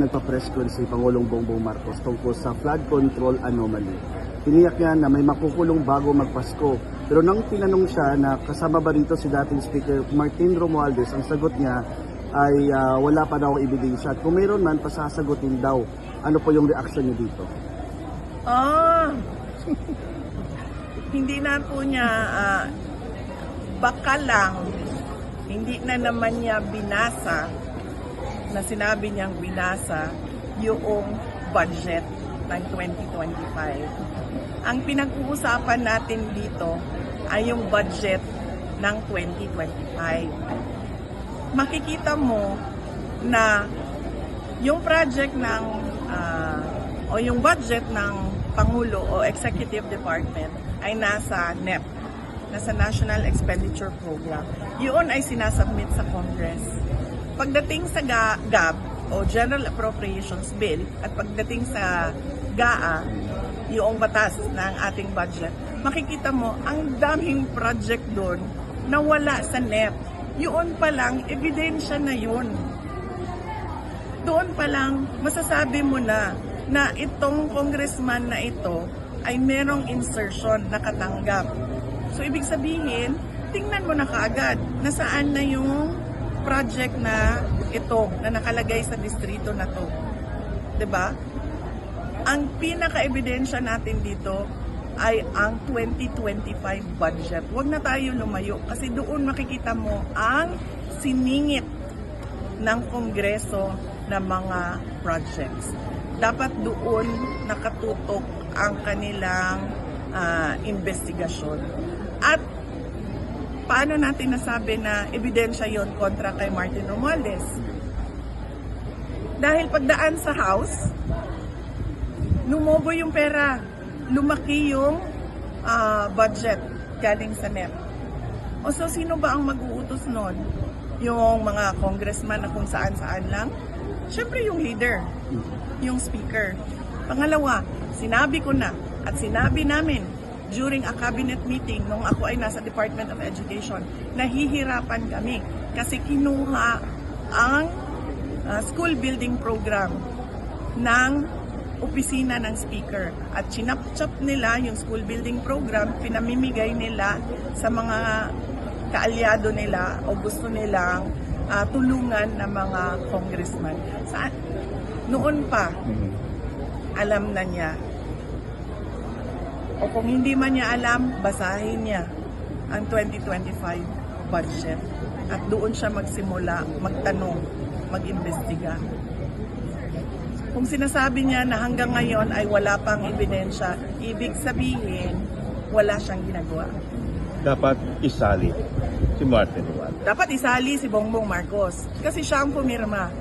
Nagpa-press con si Pangulong Bongbong Marcos tungkol sa flood control anomaly. Tiniyak niya na may makukulong bago magpasko. Pero nang tinanong siya na kasama ba rito si dating Speaker Martin Romualdez, ang sagot niya ay wala pa daw ebidensya. At kung mayroon man, pasasagutin daw. Ano po yung reaction niyo dito? Hindi na po niya, baka lang, hindi na naman niya binasa na sinabi niyang binasa yung budget ng 2025. Ang pinag-uusapan natin dito ay yung budget ng 2025. Makikita mo na yung project ng o yung budget ng Pangulo o Executive Department ay nasa NEP, nasa National Expenditure Program. Yun ay sinasubmit sa Congress. Pagdating sa GAB o General Appropriations Bill at pagdating sa GAA, yung batas ng ating budget, makikita mo ang daming project doon na wala sa NEP. Yun pa lang, ebidensya na yun. Doon pa lang, masasabi mo na itong congressman na ito ay merong insertion na katanggap. So, ibig sabihin, tingnan mo na kaagad na saan na yung project na ito na nakalagay sa distrito na to. 'Di ba? Ang pinaka-ebidensya natin dito ay ang 2025 budget. Huwag na tayo lumayo kasi doon makikita mo ang siningit ng Kongreso na mga projects. Dapat doon nakatutok ang kanilang investigasyon. At paano natin nasabi na ebidensya yon kontra kay Martin Romualdez? Dahil pagdaan sa House, lumobo yung pera, lumaki yung budget galing sa NEP. O so, sino ba ang mag-uutos nun? Yung mga congressman na kung saan-saan lang? Siyempre yung leader, yung speaker. Pangalawa, sinabi ko na at sinabi namin during a cabinet meeting nung ako ay nasa Department of Education, nahihirapan kami kasi kinuha ang school building program ng opisina ng speaker at chinap-chap nila yung school building program, pinamimigay nila sa mga kaalyado nila o gusto nilang tulungan ng mga congressman. Noon pa, alam na niya. O kung hindi man niya alam, basahin niya ang 2025 budget. At doon siya magsimula, magtanong, mag-imbestiga. Kung sinasabi niya na hanggang ngayon ay wala pang ebidensya, ibig sabihin, wala siyang ginagawa. Dapat isali si Martin Romualdez. Dapat isali si Bongbong Marcos kasi siya ang pumirma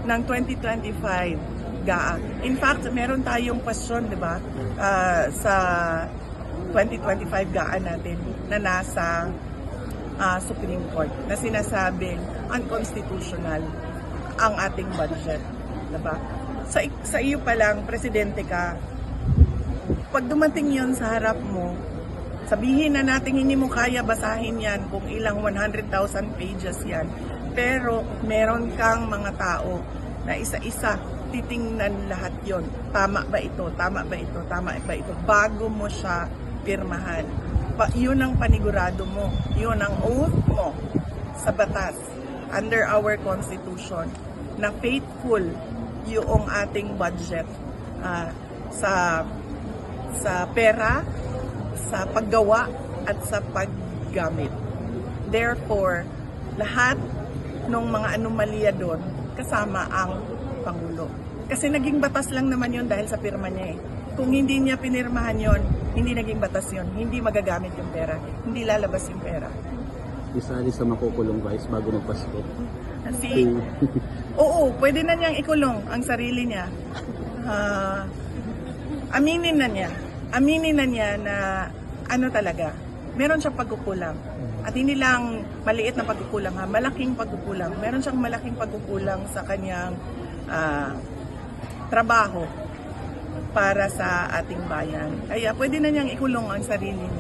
ng 2025 GAA. In fact, meron tayong question, di ba, sa 2025 GAA natin na nasa Supreme Court na sinasabing unconstitutional ang ating budget. Di ba? Sa iyo pa lang, presidente ka, pag dumating yun sa harap mo, sabihin na natin hindi mo kaya basahin yan kung ilang 100,000 pages yan. Pero meron kang mga tao na isa-isa titingnan lahat yon. Tama ba ito? Tama ba ito? Tama ba ito? Bago mo siya pirmahan. Yun ang panigurado mo. Yun ang oath mo sa batas under our Constitution na faithful yung ating budget sa pera, sa paggawa at sa paggamit. Therefore, lahat ng mga anomalya doon kasama ang Pangulo. Kasi naging batas lang naman yun dahil sa pirma niya eh. Kung hindi niya pinirmahan yun, hindi naging batas yun. Hindi magagamit yung pera. Hindi lalabas yung pera. Isali sa makukulong vice bago magpasko. Oo, pwede na niyang ikulong ang sarili niya. Aminin na niya na ano talaga, meron siyang pagkukulang. At hindi lang maliit na pagkukulang ha, malaking pagkukulang. Meron siyang malaking pagkukulang sa kanyang trabaho para sa ating bayan. Kaya pwede na niyang ikulong ang sarili niya.